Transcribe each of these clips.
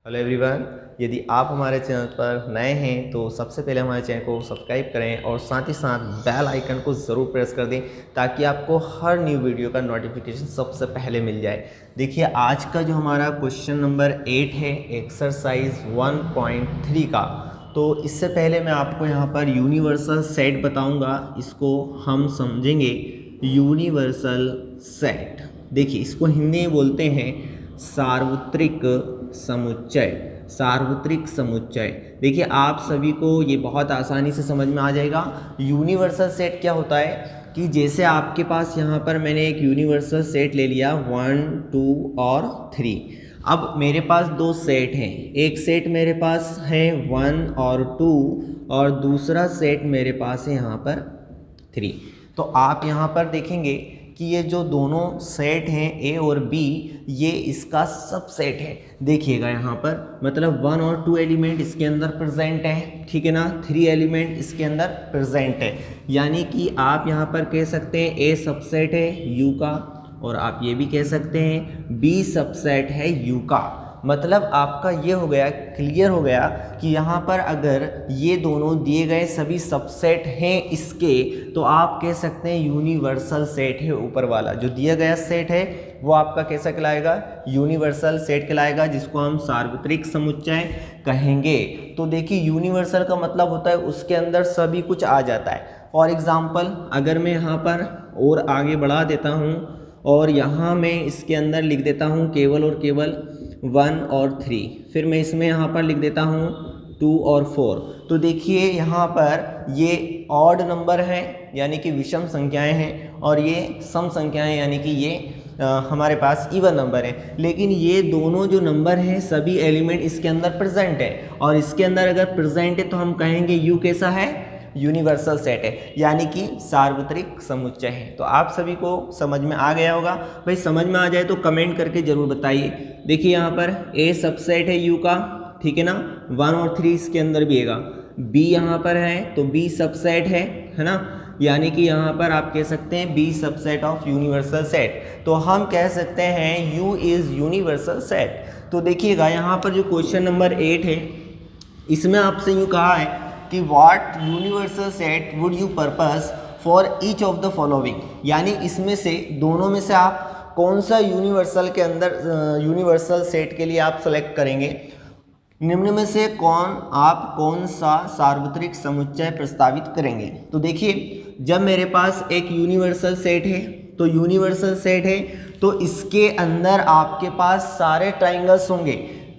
Hello everyone, यदि आप हमारे चैनल पर नए हैं तो सबसे पहले हमारे चैनल को सब्सक्राइब करें और साथ ही साथ बेल आइकन को ज़रूर प्रेस कर दें ताकि आपको हर न्यू वीडियो का नोटिफिकेशन सबसे पहले मिल जाए। देखिए, आज का जो हमारा क्वेश्चन नंबर 8 है एक्सरसाइज 1.3 का। तो इससे पहले मैं आपको यहाँ पर यूनिवर्सल सेट बताऊँगा, इसको हम समझेंगे। यूनिवर्सल सेट, देखिए इसको हिंदी में बोलते हैं सार्वत्रिक समुच्चय। सार्वत्रिक समुच्चय, देखिए आप सभी को ये बहुत आसानी से समझ में आ जाएगा। यूनिवर्सल सेट क्या होता है कि जैसे आपके पास यहाँ पर मैंने एक यूनिवर्सल सेट ले लिया 1, 2 और 3। अब मेरे पास दो सेट हैं, एक सेट मेरे पास है 1 और 2 और दूसरा सेट मेरे पास है यहाँ पर 3। तो आप यहाँ पर देखेंगे कि ये जो दोनों सेट हैं ए और बी, ये इसका सबसेट है। देखिएगा यहाँ पर मतलब 1 और 2 एलिमेंट इसके अंदर प्रेजेंट है, ठीक है ना। 3 एलिमेंट इसके अंदर प्रेजेंट है, यानी कि आप यहाँ पर कह सकते हैं ए सबसेट है यू का, और आप ये भी कह सकते हैं बी सबसेट है यू का। मतलब आपका ये हो गया, क्लियर हो गया कि यहाँ पर अगर ये दोनों दिए गए सभी सबसेट हैं इसके, तो आप कह सकते हैं यूनिवर्सल सेट है ऊपर वाला। जो दिया गया सेट है वो आपका कैसा कहलाएगा? यूनिवर्सल सेट कहलाएगा, जिसको हम सार्वत्रिक समुच्चय कहेंगे। तो देखिए, यूनिवर्सल का मतलब होता है उसके अंदर सभी कुछ आ जाता है। फॉर एग्जाम्पल, अगर मैं यहाँ पर और आगे बढ़ा देता हूँ और यहाँ मैं इसके अंदर लिख देता हूँ केवल और केवल 1 और 3, फिर मैं इसमें यहाँ पर लिख देता हूँ 2 और 4, तो देखिए यहाँ पर ये ऑड नंबर है यानी कि विषम संख्याएं हैं, और ये सम संख्याएं यानी कि ये हमारे पास इवन नंबर है। लेकिन ये दोनों जो नंबर हैं सभी एलिमेंट इसके अंदर प्रेजेंट है, और इसके अंदर अगर प्रेजेंट है तो हम कहेंगे यू कैसा है? यूनिवर्सल सेट है, यानी कि सार्वत्रिक समुच्चय है। तो आप सभी को समझ में आ गया होगा। भाई समझ में आ जाए तो कमेंट करके जरूर बताइए। देखिए यहाँ पर ए सबसेट है यू का, ठीक है ना, 1 और 3 इसके अंदर भी आएगा। बी यहाँ पर है तो बी सबसेट है ना, यानी कि यहाँ पर आप कह सकते हैं B subset of universal set. तो हम कह सकते हैं यू इज यूनिवर्सल सेट। तो देखिएगा यहाँ पर जो क्वेश्चन नंबर 8 है, इसमें आपसे यूँ कहा है कि what universal set would you purpose for each of the following, यानी इसमें से दोनों में से आप कौन सा यूनिवर्सल के अंदर यूनिवर्सल सेट के लिए आप सेलेक्ट करेंगे। निम्न में से आप कौन सा सार्वत्रिक समुच्चय प्रस्तावित करेंगे। तो देखिए, जब मेरे पास एक यूनिवर्सल सेट है, तो यूनिवर्सल सेट है तो इसके अंदर आपके पास सारे ट्राइंगल्स होंगे,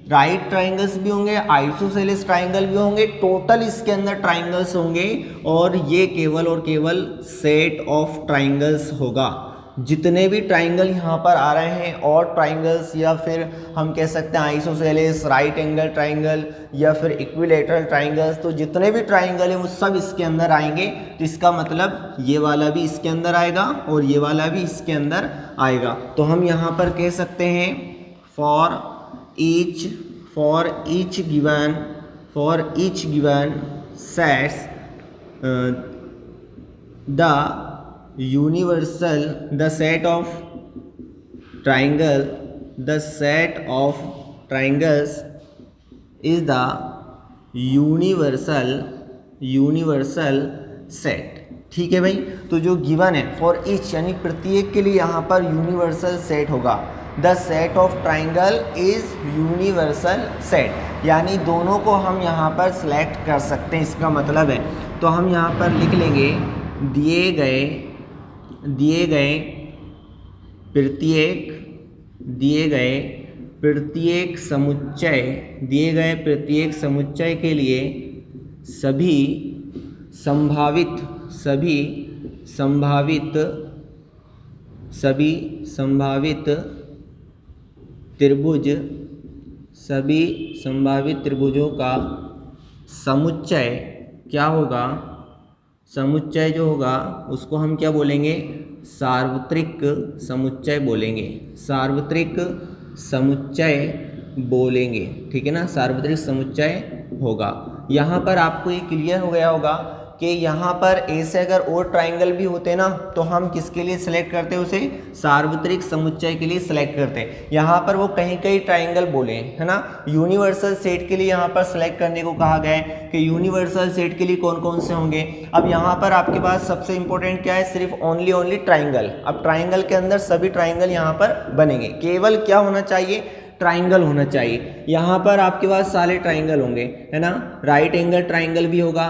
राइट ट्राइंगल्स भी होंगे, आइसोसेलेस ट्राइंगल भी होंगे, टोटल इसके अंदर ट्राइंगल्स होंगे, और ये केवल और केवल सेट ऑफ ट्राइंगल्स होगा। जितने भी ट्राइंगल यहाँ पर आ रहे हैं और ट्राइंगल्स, या फिर हम कह सकते हैं आइसोसेलेस, राइट एंगल ट्राइंगल, या फिर इक्विलेटरल ट्राइंगल्स, तो जितने भी ट्राइंगल हैं वो सब इसके अंदर आएंगे। तो इसका मतलब ये वाला भी इसके अंदर आएगा और ये वाला भी इसके अंदर आएगा। तो हम यहाँ पर कह सकते हैं for each given sets the set of triangles is the universal set। ठीक है भाई, तो जो गिवन है फॉर ईच यानी प्रत्येक के लिए यहाँ पर यूनिवर्सल सेट होगा। The set of triangle is universal set, यानी दोनों को हम यहाँ पर सिलेक्ट कर सकते हैं, इसका मतलब है। तो हम यहाँ पर लिख लेंगे दिए गए प्रत्येक समुच्चय के लिए सभी संभावित त्रिभुजों का समुच्चय क्या होगा? समुच्चय जो होगा उसको हम क्या बोलेंगे? सार्वत्रिक समुच्चय बोलेंगे। सार्वत्रिक समुच्चय बोलेंगे, ठीक है ना, सार्वत्रिक समुच्चय होगा। यहाँ पर आपको ये क्लियर हो गया होगा कि यहाँ पर ऐसे अगर और ट्राइंगल भी होते ना तो हम किसके लिए सिलेक्ट करते हैं, उसे सार्वत्रिक समुच्चय के लिए सिलेक्ट करते हैं। यहाँ पर वो कहीं कहीं ट्राइंगल बोले है ना। यूनिवर्सल सेट के लिए यहाँ पर सिलेक्ट करने को कहा गया है कि यूनिवर्सल सेट के लिए कौन कौन से होंगे। अब यहाँ पर आपके पास सबसे इंपॉर्टेंट क्या है, सिर्फ ओनली ट्राइंगल। अब ट्राइंगल के अंदर सभी ट्राइंगल यहाँ पर बनेंगे, केवल क्या होना चाहिए, ट्राइंगल होना चाहिए। यहाँ पर आपके पास सारे ट्राइंगल होंगे है ना, राइट एंगल ट्राइंगल भी होगा,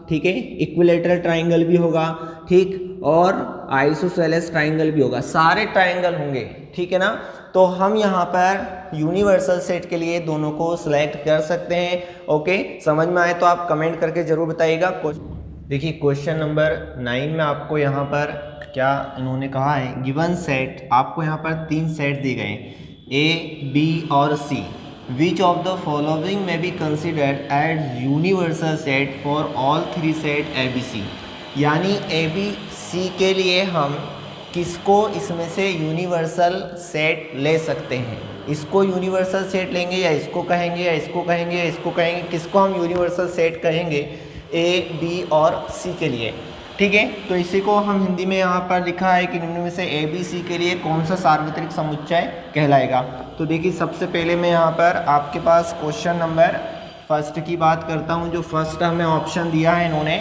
ठीक है, इक्विलेटरल ट्राइंगल भी होगा, ठीक, और आइसोसेलेस ट्राइंगल भी होगा, सारे ट्राइंगल होंगे, ठीक है ना। तो हम यहाँ पर यूनिवर्सल सेट के लिए दोनों को सिलेक्ट कर सकते हैं। ओके, समझ में आए तो आप कमेंट करके जरूर बताइएगा। देखिए क्वेश्चन नंबर 9 में आपको यहाँ पर क्या उन्होंने कहा है, गिवन सेट, आपको यहाँ पर 3 सेट दिए गए हैं A, B और C। Which of the following may be considered as universal set for all 3 set ABC? यानी ABC के लिए हम किसको इसमें से यूनिवर्सल सेट ले सकते हैं, इसको यूनिवर्सल सेट लेंगे या इसको कहेंगे या इसको कहेंगे या इसको कहेंगे, किसको हम यूनिवर्सल सेट कहेंगे, A, B और C के लिए, ठीक है। तो इसी को हम हिंदी में यहाँ पर लिखा है कि निम्न में से A, B, C के लिए कौन सा सार्वत्रिक समुच्चय कहलाएगा। तो देखिए सबसे पहले मैं यहाँ पर आपके पास क्वेश्चन नंबर फर्स्ट की बात करता हूँ। जो फर्स्ट हमें ऑप्शन दिया है इन्होंने,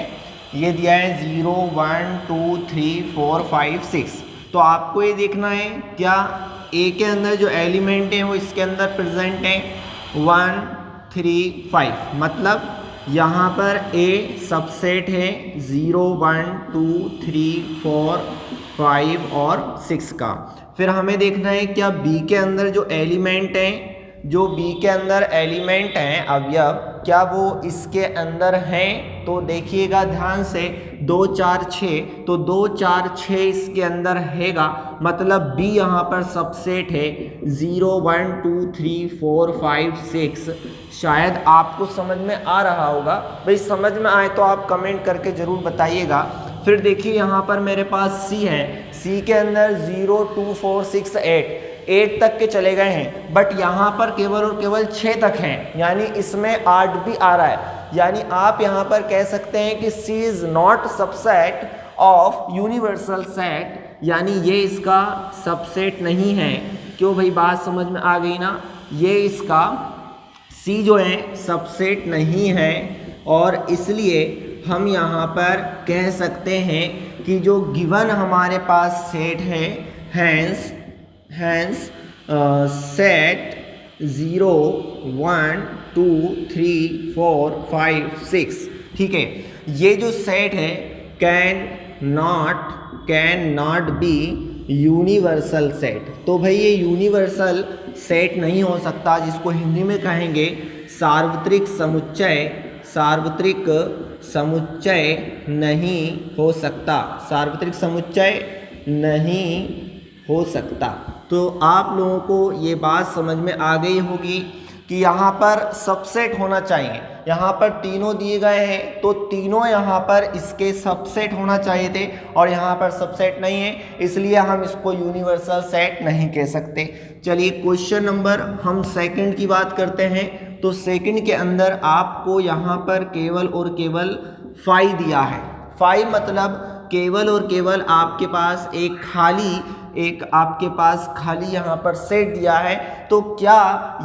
ये दिया है 0, 1, 2, 3, 4, 5, 6। तो आपको ये देखना है क्या A के अंदर जो एलिमेंट हैं वो इसके अंदर प्रेजेंट हैं 1, 3, 5, मतलब यहाँ पर A सबसेट है 0, 1, 2, 3, 4, 5 और 6 का। फिर हमें देखना है क्या B के अंदर जो एलिमेंट हैं, जो B के अंदर एलिमेंट हैं अवयव, क्या वो इसके अंदर हैं। तो देखिएगा ध्यान से 2, 4, 6, तो 2, 4, 6 इसके अंदर हैगा, मतलब B यहाँ पर सबसेट है 0, 1, 2, 3, 4, 5, 6। शायद आपको समझ में आ रहा होगा, भाई समझ में आए तो आप कमेंट करके ज़रूर बताइएगा। फिर देखिए यहाँ पर मेरे पास C है, C के अंदर 0, 2, 4, 6, 8 तक के चले गए हैं, बट यहाँ पर केवल और केवल 6 तक हैं, यानी इसमें 8 भी आ रहा है। यानी आप यहाँ पर कह सकते हैं कि C is not subset of universal set, यानी ये इसका सबसेट नहीं है। क्यों भाई, बात समझ में आ गई ना, ये इसका C जो है सबसेट नहीं है, और इसलिए हम यहाँ पर कह सकते हैं कि जो गिवन हमारे पास सेट है, हैंस सेट 0, 1, 2, 3, 4, 5, 6, ठीक है, ये जो सेट है can not B universal set. तो भाई ये यूनिवर्सल सेट नहीं हो सकता, जिसको हिंदी में कहेंगे सार्वत्रिक समुच्चय, सार्वत्रिक समुच्चय नहीं हो सकता, सार्वत्रिक समुच्चय नहीं हो सकता। तो आप लोगों को ये बात समझ में आ गई होगी कि यहाँ पर सबसेट होना चाहिए। यहाँ पर तीनों दिए गए हैं तो तीनों यहाँ पर इसके सबसेट होना चाहिए थे, और यहाँ पर सबसेट नहीं है, इसलिए हम इसको यूनिवर्सल सेट नहीं कह सकते। चलिए क्वेश्चन नंबर हम सेकंड की बात करते हैं। तो सेकंड के अंदर आपको यहाँ पर केवल और केवल 5 दिया है। 5 मतलब केवल और केवल आपके पास एक आपके पास खाली यहाँ पर सेट दिया है। तो क्या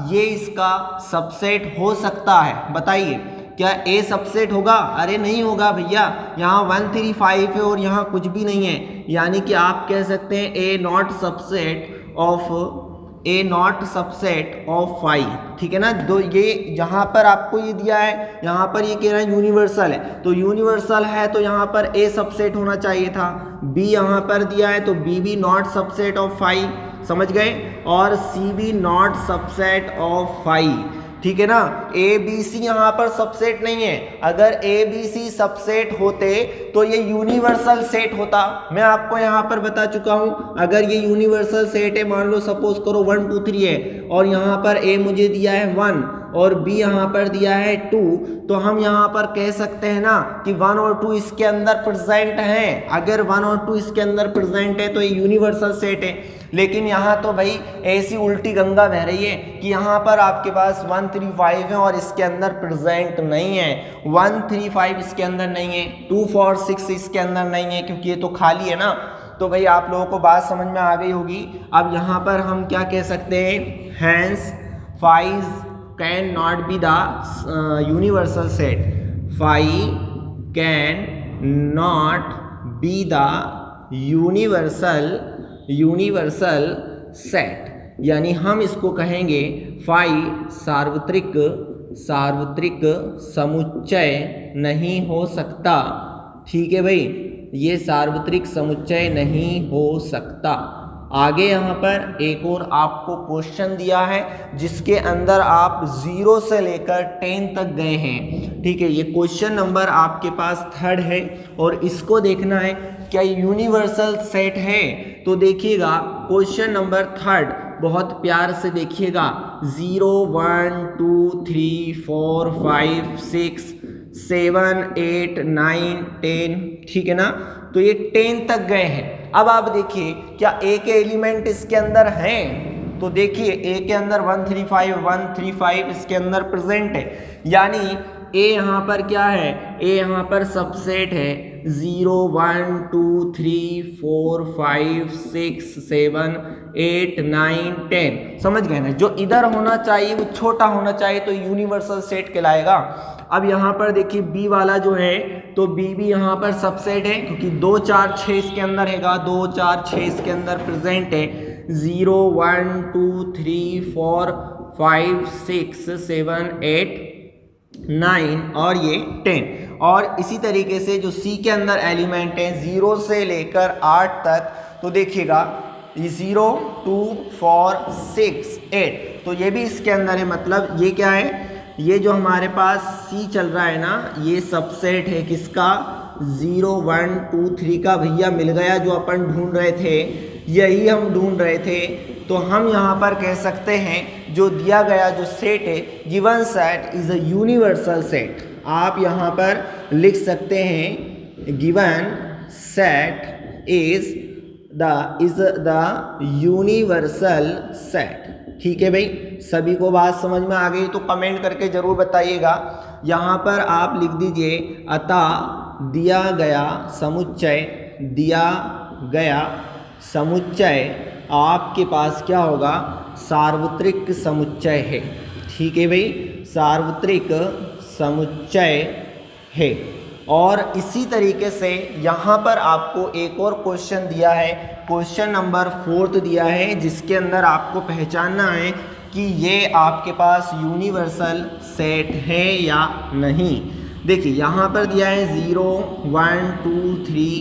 ये इसका सबसेट हो सकता है, बताइए, क्या A सबसेट होगा? अरे नहीं होगा भैया, यहाँ 1, 3, 5 है और यहाँ कुछ भी नहीं है, यानी कि आप कह सकते हैं A नॉट सबसेट ऑफ 5, ठीक है ना। तो ये यहाँ पर आपको ये दिया है, यहाँ पर ये कह रहा है यूनिवर्सल है, तो यूनिवर्सल है तो यहाँ पर A सबसेट होना चाहिए था। B यहाँ पर दिया है तो B भी नॉट सबसेट ऑफ 5, समझ गए, और C भी नॉट सबसेट ऑफ 5, ठीक है ना। A B C यहाँ पर सबसेट नहीं है। अगर A B C सबसेट होते तो ये यूनिवर्सल सेट होता। मैं आपको यहाँ पर बता चुका हूँ, अगर ये यूनिवर्सल सेट है, मान लो सपोज करो 1, 2, 3 है, और यहाँ पर A मुझे दिया है 1 और B यहाँ पर दिया है 2, तो हम यहाँ पर कह सकते हैं ना कि 1 और 2 इसके अंदर प्रेजेंट हैं। अगर 1 और 2 इसके अंदर प्रेजेंट है तो ये यूनिवर्सल सेट है। लेकिन यहाँ तो भाई ऐसी उल्टी गंगा बह रही है कि यहाँ पर आपके पास 135 है और इसके अंदर प्रेजेंट नहीं है, 135 इसके अंदर नहीं है, 246 इसके अंदर नहीं है क्योंकि ये तो खाली है ना। तो भाई आप लोगों को बात समझ में आ गई होगी। अब यहाँ पर हम क्या कह सकते हैं, hence 5 can not be the universal set, 5 can not be the universal set, यानी हम इसको कहेंगे 5 सार्वत्रिक समुच्चय नहीं हो सकता। ठीक है भाई, ये सार्वत्रिक समुच्चय नहीं हो सकता। आगे यहाँ पर एक और आपको क्वेश्चन दिया है जिसके अंदर आप 0 से लेकर 10 तक गए हैं। ठीक है, ये क्वेश्चन नंबर आपके पास 3 है और इसको देखना है क्या यूनिवर्सल सेट है। तो देखिएगा क्वेश्चन नंबर 3 बहुत प्यार से देखिएगा, 0 1 2 3 4 5 6 7 8 9 10, ठीक है ना। तो ये 10 तक गए हैं। अब आप देखिए क्या ए के एलिमेंट इसके अंदर हैं, तो देखिए ए के अंदर 135 इसके अंदर प्रेजेंट है, यानी ए यहाँ पर क्या है, ए यहाँ पर सबसेट है 0 1 2 3 4 5 6 7 8 9 10। समझ गए ना, जो इधर होना चाहिए वो छोटा होना चाहिए तो यूनिवर्सल सेट कहलाएगा। अब यहाँ पर देखिए बी वाला जो है तो बी भी यहाँ पर सबसेट है क्योंकि 2 4 6 इसके अंदर हैगा, 2 4 6 इसके अंदर प्रेजेंट है, 0 1 2 3 4 5 6 7 8 9 और ये 10। और इसी तरीके से जो सी के अंदर एलिमेंट है 0 से लेकर 8 तक, तो देखिएगा ये 0 2 4 6 8, तो ये भी इसके अंदर है। मतलब ये क्या है, ये जो हमारे पास सी चल रहा है ना, ये सबसेट है किसका, 0 1 2 3 का। भैया मिल गया जो अपन ढूंढ रहे थे, यही हम ढूंढ रहे थे। तो हम यहाँ पर कह सकते हैं जो दिया गया जो सेट है, given set is a universal set. आप यहाँ पर लिख सकते हैं given set is the universal set. ठीक है भाई, सभी को बात समझ में आ गई तो कमेंट करके जरूर बताइएगा। यहाँ पर आप लिख दीजिए अतः दिया गया समुच्चय आपके पास क्या होगा, सार्वत्रिक समुच्चय है। ठीक है भाई, सार्वत्रिक समुच्चय है। और इसी तरीके से यहाँ पर आपको एक और क्वेश्चन दिया है, क्वेश्चन नंबर 4 दिया है, जिसके अंदर आपको पहचानना है कि ये आपके पास यूनिवर्सल सेट है या नहीं। देखिए यहाँ पर दिया है 0 1 2 3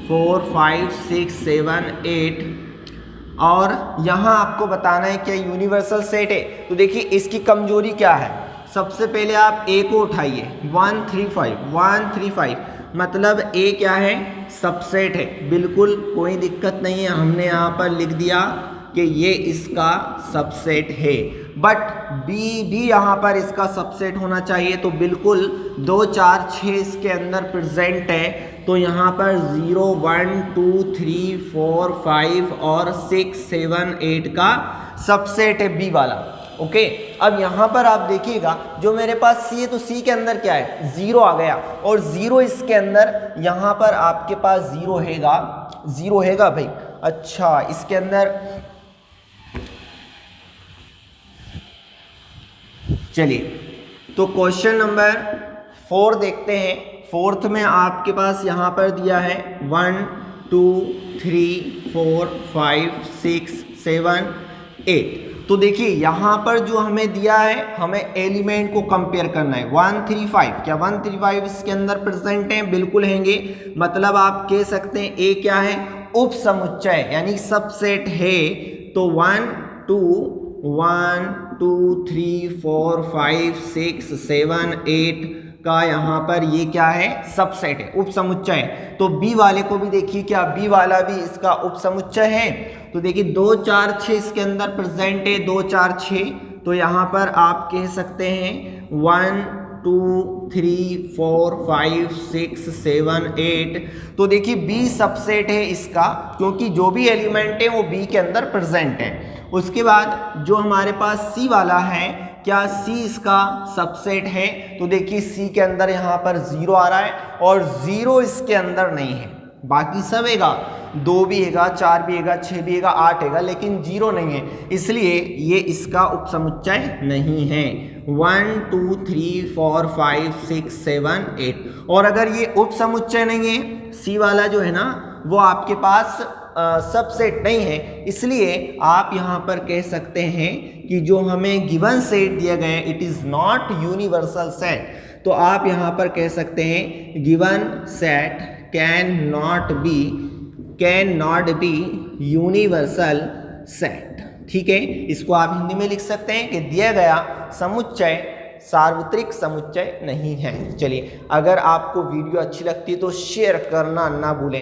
4 5 6 7 8 और यहाँ आपको बताना है क्या यूनिवर्सल सेट है। तो देखिए इसकी कमजोरी क्या है, सबसे पहले आप ए को उठाइए, 135 मतलब ए क्या है, सबसेट है, बिल्कुल कोई दिक्कत नहीं है। हमने यहाँ पर लिख दिया कि ये इसका सबसेट है। बट बी भी यहाँ पर इसका सबसेट होना चाहिए, तो बिल्कुल 2 4 6 इसके अंदर प्रेजेंट है। तो यहाँ पर 0 1 2 3 4 5 और 6 7 8 का सबसेट है बी वाला। ओके, अब यहाँ पर आप देखिएगा जो मेरे पास सी है, तो सी के अंदर क्या है, 0 आ गया, और 0 इसके अंदर यहाँ पर आपके पास 0 हैगा भाई। अच्छा, इसके अंदर चलिए तो क्वेश्चन नंबर 4 देखते हैं। 4th में आपके पास यहाँ पर दिया है 1 2 3 4 5 6 7 8। तो देखिए यहाँ पर जो हमें दिया है, हमें एलिमेंट को कंपेयर करना है। 135, क्या 135 इसके अंदर प्रेजेंट हैं, बिल्कुल हैंगे। मतलब आप कह सकते हैं ए क्या है, उप समुच्चय यानी सबसेट है। तो 1 2 3 4 5 6 7 8 का यहाँ पर ये क्या है, सबसेट है, उप समुच्चय। तो बी वाले को भी देखिए, क्या बी वाला भी इसका उप समुच्चय है। तो देखिए 2 4 6 इसके अंदर प्रेजेंट है, 2 4 6। तो यहाँ पर आप कह सकते हैं 1 2 3 4 5 6 7 8। तो देखिए बी सबसेट है इसका, क्योंकि जो भी एलिमेंट है वो बी के अंदर प्रेजेंट है। उसके बाद जो हमारे पास सी वाला है, क्या सी इसका सबसेट है? तो देखिए सी के अंदर यहाँ पर 0 आ रहा है और 0 इसके अंदर नहीं है। बाकी सब हैगा, 2 भी हैगा, 4 भी हैगा, 6 भी हैगा, 8 हैगा, लेकिन 0 नहीं है, इसलिए ये इसका उपसमुच्चय नहीं है। 1 2 3 4 5 6 7 8। और अगर ये उपसमुच्चय नहीं है, सी वाला जो है ना वो आपके पास सबसेट नहीं है, इसलिए आप यहाँ पर कह सकते हैं कि जो हमें गिवन सेट दिया गया है it is not universal set. तो आप यहाँ पर कह सकते हैं given set can not B universal set. ठीक है, इसको आप हिंदी में लिख सकते हैं कि दिया गया समुच्चय सार्वत्रिक समुच्चय नहीं है। चलिए, अगर आपको वीडियो अच्छी लगती है तो शेयर करना ना भूलें।